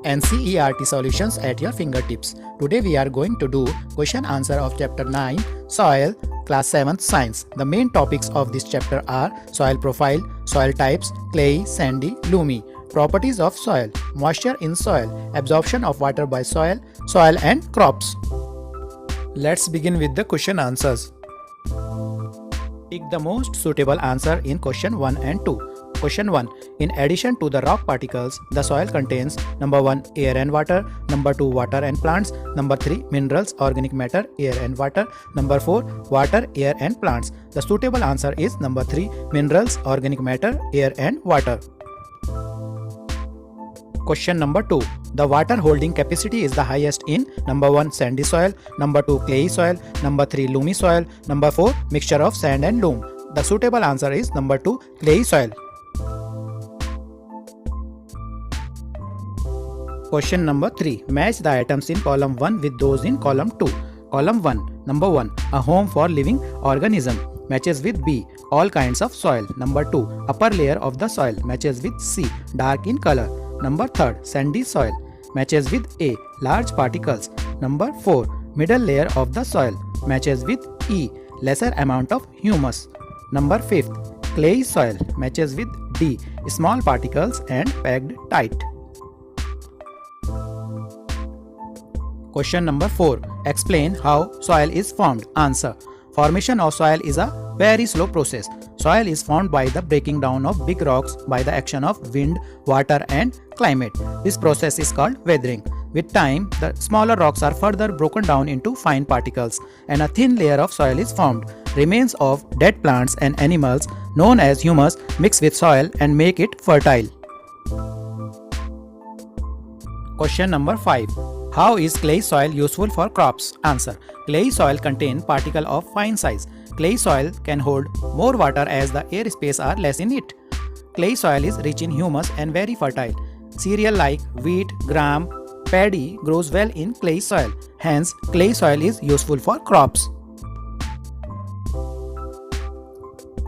NCERT solutions at your fingertips. Today we are going to do question answer of chapter 9 Soil, class 7th science. The main topics of this chapter are soil profile, soil types, clay, sandy, loamy, properties of soil, moisture in soil, absorption of water by soil, soil and crops. Let's begin with the question answers. Pick the most suitable answer in question 1 and 2. Question 1. In addition to the rock particles, the soil contains number 1 air and water, number 2 water and plants, number 3 minerals, organic matter, air and water, number 4 water, air and plants. The suitable answer is number 3 minerals, organic matter, air and water. Question number 2. The water holding capacity is the highest in number 1 sandy soil, number 2 clayey soil, number 3 loamy soil, number 4 mixture of sand and loam. The suitable answer is number 2 clayey soil. Question number 3. Match the items in column 1 with those in column 2. Column 1. Number 1. A home for living organism. Matches with B. All kinds of soil. Number 2. Upper layer of the soil. Matches with C. Dark in color. Number 3. Sandy soil. Matches with A. Large particles. Number 4. Middle layer of the soil. Matches with E. Lesser amount of humus. Number 5. Clay soil. Matches with D. Small particles and packed tight. Question number 4. Explain how soil is formed. Answer. Formation of soil is a very slow process. Soil is formed by the breaking down of big rocks by the action of wind, water and climate. This process is called weathering. With time, the smaller rocks are further broken down into fine particles and a thin layer of soil is formed. Remains of dead plants and animals known as humus mix with soil and make it fertile. Question number 5. How is clay soil useful for crops? Answer. Clay soil contain particles of fine size. Clay soil can hold more water as the air space are less in it. Clay soil is rich in humus and very fertile. Cereal like wheat, gram, paddy grows well in clay soil. Hence, clay soil is useful for crops.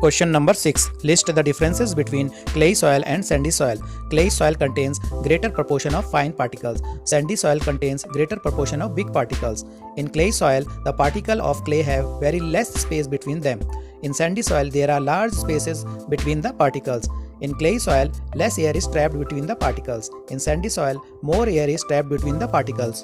Question number 6. List the differences between clay soil and sandy soil. Clay soil contains greater proportion of fine particles. Sandy soil contains greater proportion of big particles. In clay soil, the particles of clay have very less space between them. In sandy soil, there are large spaces between the particles. In clay soil, less air is trapped between the particles. In sandy soil, more air is trapped between the particles.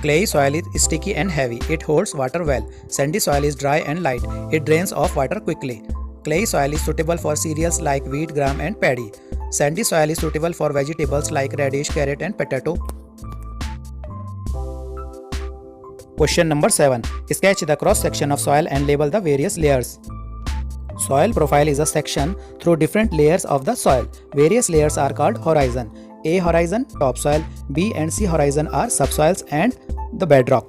Clay soil is sticky and heavy. It holds water well. Sandy soil is dry and light. It drains off water quickly. Clay soil is suitable for cereals like wheat, gram and paddy. Sandy soil is suitable for vegetables like radish, carrot and potato. Question number 7. Sketch the cross section of soil and label the various layers. Soil profile is a section through different layers of the soil. Various layers are called horizon. A horizon, topsoil, B and C horizon are subsoils and the bedrock.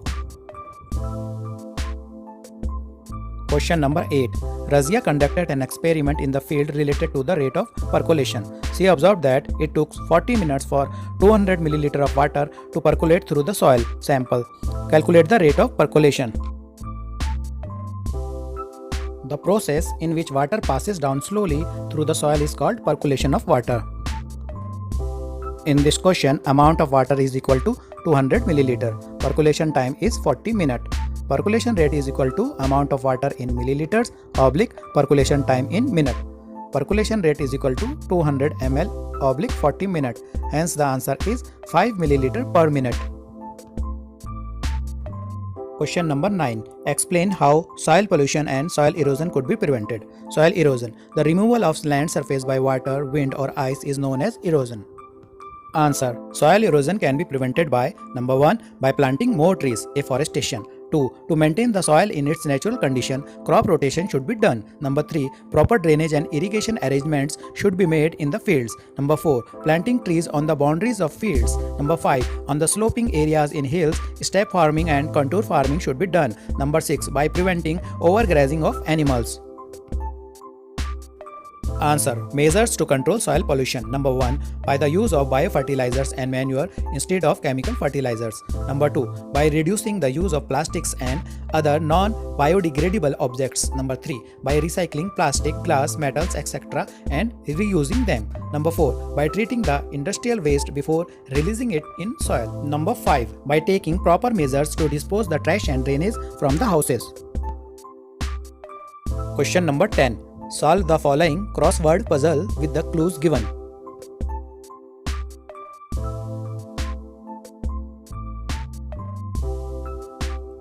Question number 8. Razia conducted an experiment in the field related to the rate of percolation. She observed that it took 40 minutes for 200 ml of water to percolate through the soil sample. Calculate the rate of percolation. The process in which water passes down slowly through the soil is called percolation of water. In this question, amount of water is equal to 200 ml. Percolation time is 40 minutes. Percolation rate is equal to amount of water in milliliters oblique percolation time in minute. Percolation rate is equal to 200 ml oblique 40 minutes. Hence the answer is 5 ml per minute. Question number 9. Explain how soil pollution and soil erosion could be prevented. Soil erosion. The removal of land surface by water, wind or ice is known as erosion. Answer. Soil erosion can be prevented by number 1. By planting more trees, afforestation. 2. To maintain the soil in its natural condition, crop rotation should be done. Number 3. Proper drainage and irrigation arrangements should be made in the fields. Number 4. Planting trees on the boundaries of fields. Number 5. On the sloping areas in hills, step farming and contour farming should be done. Number 6. By preventing overgrazing of animals. Answer. Measures to control soil pollution. Number 1. By the use of biofertilizers and manure instead of chemical fertilizers. Number 2. By reducing the use of plastics and other non-biodegradable objects. Number 3. By recycling plastic, glass, metals, etc. and reusing them. Number 4. By treating the industrial waste before releasing it in soil. Number 5. By taking proper measures to dispose the trash and drainage from the houses. Question number 10. Solve the following crossword puzzle with the clues given.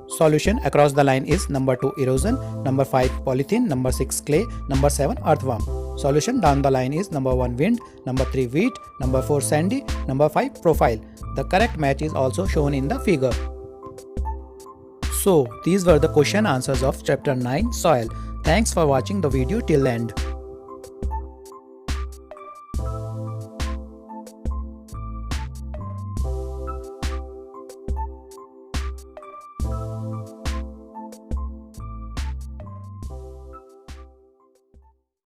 Solution across the line is number 2 erosion, number 5 polythene, number 6 clay, number 7 earthworm. Solution down the line is number 1 wind, number 3 wheat, number 4 sandy, number 5 profile. The correct match is also shown in the figure. So these were the question answers of chapter 9 soil. Thanks for watching the video till end.